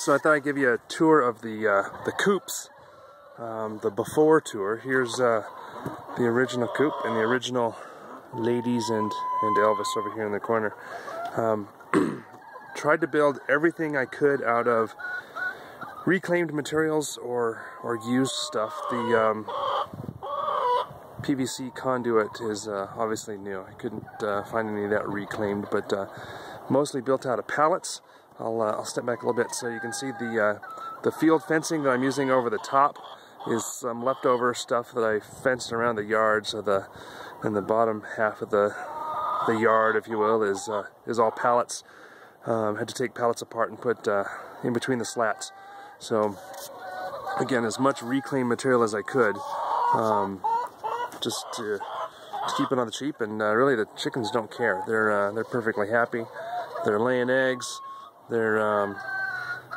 So I thought I'd give you a tour of the coops, the before tour. Here's the original coop and the original ladies and Elvis over here in the corner. Tried to build everything I could out of reclaimed materials or used stuff. The PVC conduit is obviously new. I couldn't find any of that reclaimed, but mostly built out of pallets. I'll step back a little bit so you can see the field fencing that I'm using over the top is some leftover stuff that I fenced around the yard. So the bottom half of the yard, if you will, is all pallets. Had to take pallets apart and put in between the slats. So again, as much reclaimed material as I could, just to keep it on the cheap. And really, the chickens don't care. They're perfectly happy. They're laying eggs. You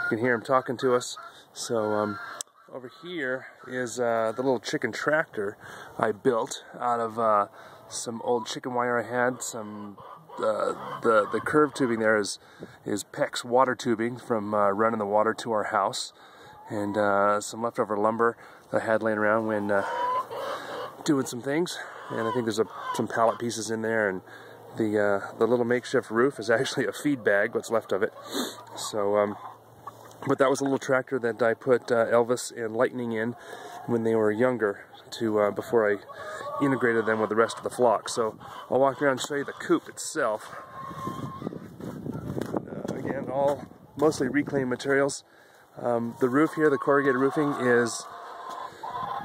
can hear them talking to us. So over here is the little chicken tractor I built out of some old chicken wire I had. Some the curved tubing there is PEX water tubing from running the water to our house, and some leftover lumber that I had laying around when doing some things. And I think there's some pallet pieces in there, and the little makeshift roof is actually a feed bag, what's left of it. So, but that was a little tractor that I put Elvis and Lightning in when they were younger, before I integrated them with the rest of the flock. So I'll walk around and show you the coop itself. Again, all mostly reclaimed materials. The roof here, the corrugated roofing, is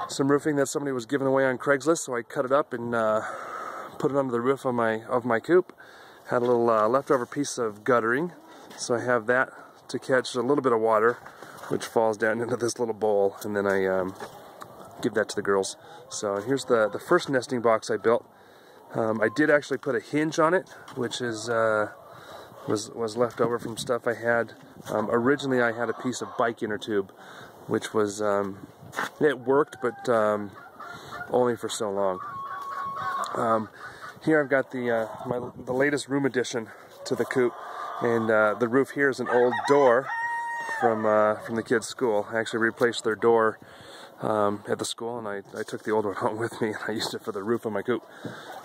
some roofing that somebody was giving away on Craigslist, so I cut it up and put it under the roof of my coop. Had a little leftover piece of guttering, so I have that to catch a little bit of water, which falls down into this little bowl, and then I give that to the girls. So here's the first nesting box I built. I did actually put a hinge on it, which is was left over from stuff I had. Originally, I had a piece of bike inner tube, which was it worked, but only for so long. Here I've got the latest room addition to the coop, and the roof here is an old door from the kids' school. I actually replaced their door at the school, and I took the old one home with me, and I used it for the roof of my coop.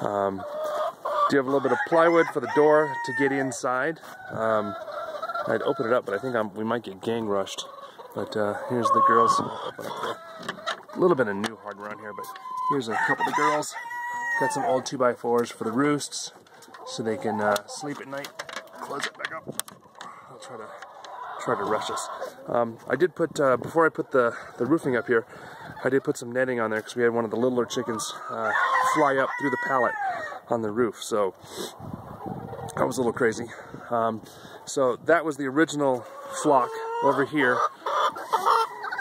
Do have a little bit of plywood for the door to get inside. I'd open it up, but I think we might get gang rushed. But here's the girls. A little bit of new hardware on here, but here's a couple of the girls. Got some old 2x4s for the roosts, so they can sleep at night. Close it back up. I'll try to rush us. I did put before I put the roofing up here, I did put some netting on there because we had one of the littler chickens fly up through the pallet on the roof. So that was a little crazy. So that was the original flock over here.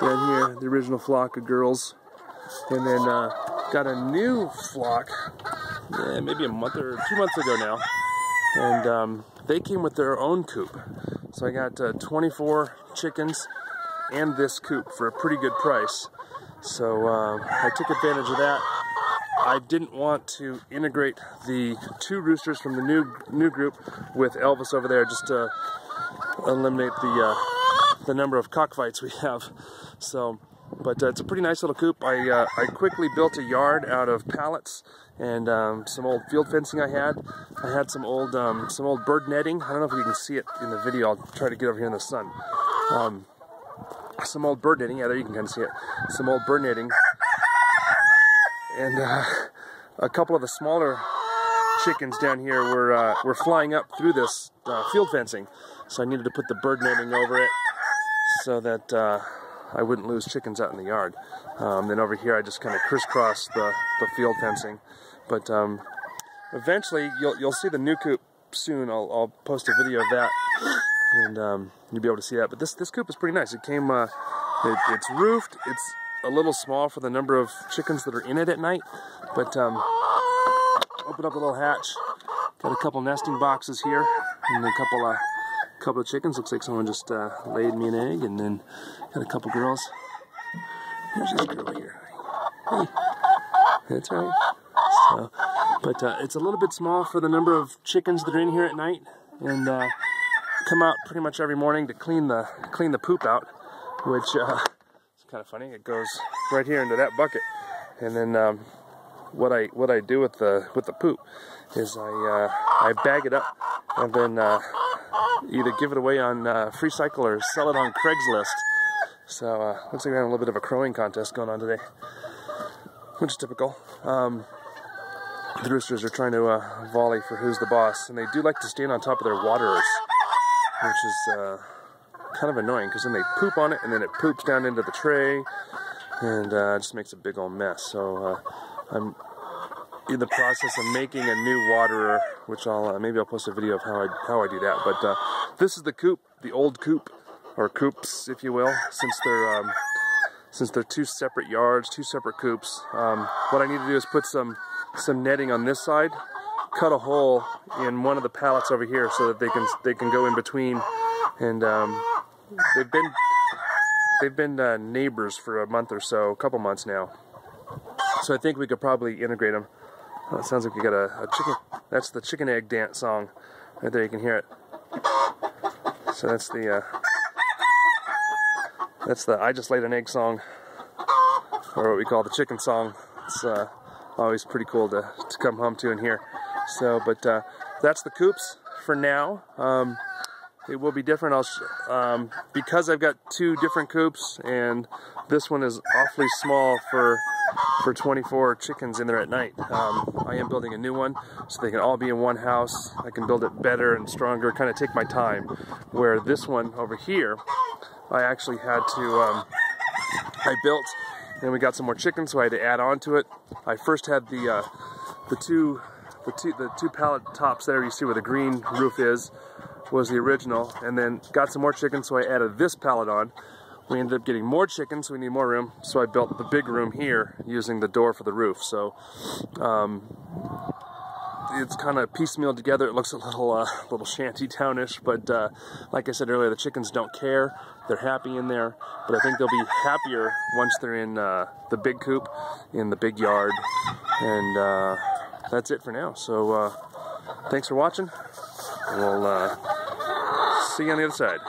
Down here, the original flock of girls, and then got a new flock maybe a month or 2 months ago now, and they came with their own coop. So I got 24 chickens and this coop for a pretty good price. So I took advantage of that. I didn't want to integrate the 2 roosters from the new group with Elvis over there, just to eliminate the number of cockfights we have. So, but it's a pretty nice little coop. I quickly built a yard out of pallets and some old field fencing I had. I had some old bird netting. I don't know if you can see it in the video. I'll try to get over here in the sun. Some old bird netting. Yeah, there you can kind of see it. Some old bird netting. And a couple of the smaller chickens down here were flying up through this field fencing. So I needed to put the bird netting over it so that I wouldn't lose chickens out in the yard. Then over here I just kind of crisscrossed the field fencing. But eventually you'll see the new coop soon. I'll post a video of that, and you'll be able to see that. But this coop is pretty nice. It came it's roofed. It's a little small for the number of chickens that are in it at night. But open up the little hatch. Got a couple nesting boxes here, and a couple of chickens. Looks like someone just laid me an egg, and then got a couple girls. There's this girl here. Hey, that's right. So, but it's a little bit small for the number of chickens that are in here at night, and come out pretty much every morning to clean the poop out, which it's kind of funny. It goes right here into that bucket, and then what I do with the poop is I bag it up and then either give it away on Free Cycle or sell it on Craigslist. So looks like we're having a little bit of a crowing contest going on today, which is typical. The roosters are trying to volley for who's the boss, and they do like to stand on top of their waterers, which is kind of annoying because then they poop on it and then it poops down into the tray, and it just makes a big old mess. So I'm in the process of making a new waterer, which maybe I'll post a video of how I do that. But this is the coop, the old coop, or coops, if you will, since they're two separate yards, two separate coops. What I need to do is put some netting on this side, cut a hole in one of the pallets over here so that they can go in between. And they've been neighbors for a month or so, a couple months now. So I think we could probably integrate them. Oh, it sounds like we got a chicken. That's the chicken egg dance song right there. You can hear it. So that's the I just laid an egg song, or what we call the chicken song. It's always pretty cool to come home to and hear. So, but that's the coops for now. It will be different. Because I've got two different coops, and this one is awfully small for 24 chickens in there at night. I am building a new one so they can all be in one house. I can build it better and stronger, kind of take my time. Where this one over here, I actually had to, I built, and we got some more chickens, so I had to add on to it. I first had the two pallet tops there you see where the green roof was the original, and then got some more chickens, so I added this pallet on. We ended up getting more chickens, so we need more room, so I built the big room here using the door for the roof. So it's kind of piecemeal together. It looks a little shanty townish, but like I said earlier, the chickens don't care. They're happy in there, but I think they'll be happier once they're in the big coop, in the big yard. And that's it for now. So thanks for watching. We'll see you on the other side.